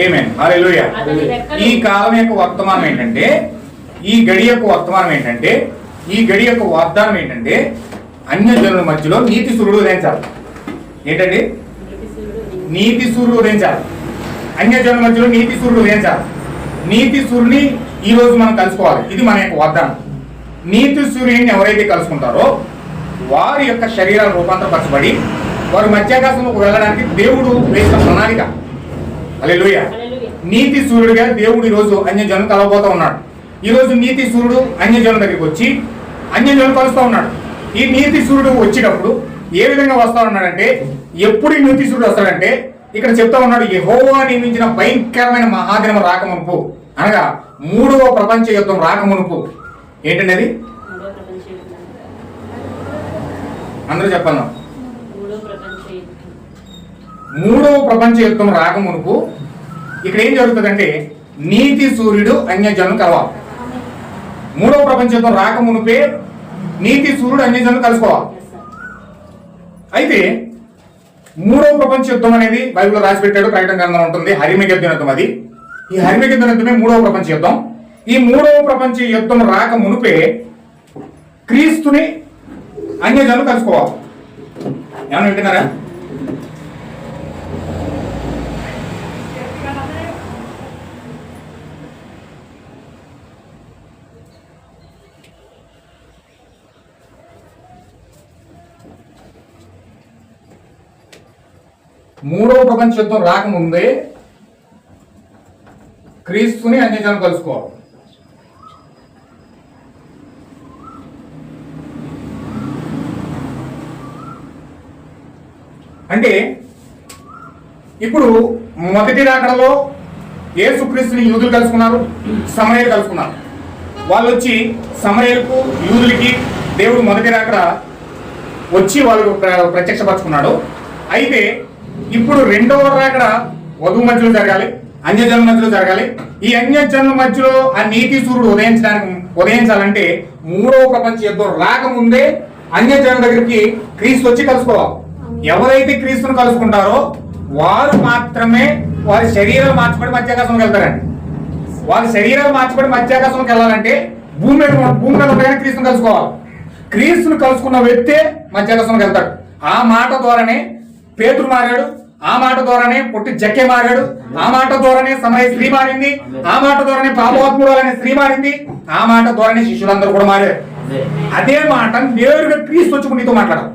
ఆమేన్. హల్లెలూయా. ఈ కాలం యొక్క వర్తమానం ఏంటంటే, ఈ గడి యొక్క వర్తమానం ఏంటంటే, ఈ గడి యొక్క వాగ్దానం ఏంటంటే, అన్యజనుల మధ్యలో నీతి సూర్యుడు ఉదయించాలి. ఏంటండి? నీతి సూర్యుడు ఉదయించాలి. అన్యజనుల మధ్యలో నీతి సూర్యుడు ఉదయించాలి. నీతి సూర్యుని ఈ రోజు మనం కలుసుకోవాలి. ఇది మన యొక్క వాగ్దానం. నీతి సూర్యుని ఎవరైతే కలుసుకుంటారో వారి యొక్క శరీరాలు రూపాంతరపరచబడి వారు మధ్యాకాశంలోకి వెళ్ళడానికి దేవుడు వేసిన ప్రణాళిక. హల్లెలూయా. నీతి సూర్యుడిగా దేవుడు ఈరోజు అన్యజనులు కలవబోతూ ఉన్నాడు. ఈరోజు నీతి సూర్యుడు అన్యజనుల దగ్గరికి వచ్చి అన్యజనులు కలుస్తూ ఉన్నాడు. ఈ నీతి సూర్యుడు వచ్చేటప్పుడు ఏ విధంగా వస్తా ఉన్నాడంటే, ఎప్పుడు ఈ నీతి సూర్యుడు వస్తాడంటే, ఇక్కడ చెప్తా ఉన్నాడు, యెహోవా నియమించిన భయంకరమైన మహాదినం రాకమునుపు, అనగా 3వ ప్రపంచ యుద్ధం రాకమునుపు. ఏంటండి అది? అందరూ చెప్పండి. 3వ ప్రపంచ యుద్ధం రాకమునుపు ఇక్కడ ఏం జరుగుతుందంటే, నీతి సూర్యుడు అన్యజనులు కలవాలి. 3వ ప్రపంచ యుద్ధం రాకమునుపే నీతి సూర్యుడు అన్యజనులు కలుసుకోవాలి. అయితే 3వ ప్రపంచ యుద్ధం అనేది బైబిల్లో రాసి పెట్టాడు, ప్రకటన గ్రంథంలో ఉంటుంది. హర్మగెద్దోను యుద్ధం అది. ఈ హర్మగెద్దోను యుద్ధమే 3వ ప్రపంచ యుద్ధం. ఈ 3వ ప్రపంచ యుద్ధం రాక మునుపే క్రీస్తుని అన్యజనులు కలుసుకోవాలి. ఏమన్నా వింటున్నారా? మూడవ ప్రపంచ యుద్ధం రాకముందే క్రీస్తుని అన్యజనులు కలుసుకోవాలి. అంటే ఇప్పుడు మొదటి రాకడలో యేసుక్రీస్తుని యూదులు కలుసుకున్నారు, సమరయులు కలుసుకున్నారు. వాళ్ళు వచ్చి సమరయులకు యూదులకి దేవుడు మొదటి రాకడ వచ్చి వాళ్ళు ప్రత్యక్షపరచుకున్నాడు. అయితే ఇప్పుడు రెండవ రాకడ వధువు మధ్యలో జరగాలి, అన్యజనుల మధ్యలో జరగాలి. ఈ అన్యజనుల మధ్యలో ఆ నీతి సూర్యుడు ఉదయించాలంటే 3వ ప్రపంచ యుద్ధం రాకముందే అన్యజనుల దగ్గరికి క్రీస్తు వచ్చి కలుసుకోవాలి. ఎవరైతే క్రీస్తును కలుసుకుంటారో వారు మాత్రమే వారి శరీరాలు మార్చబడి మధ్యాకాశంలోకి వెళ్తారండి. వారి శరీరాలు మార్చబడి మధ్యాకాశంలోకి వెళ్ళాలంటే భూమి మీద ఉండగానే క్రీస్తును కలుసుకోవాలి. క్రీస్తును కలుసుకున్న వ్యక్తే మధ్యాకాశంలోకి వెళ్తాడు. ఆ మాట ద్వారానే పేతురు మారాడు, ఆ మాట ద్వారానే పొట్టి జక్కే మారాడు, ఆ మాట ద్వారానే సమరయ స్త్రీ మారింది, ఆ మాట ద్వారానే పాపాత్మురాలు అనే స్త్రీ మారింది, ఆ మాట ద్వారానే శిష్యులందరూ కూడా మారారు. అదే మాట నేరుగా క్రీస్తు వచ్చి నీతో మాట్లాడాలి.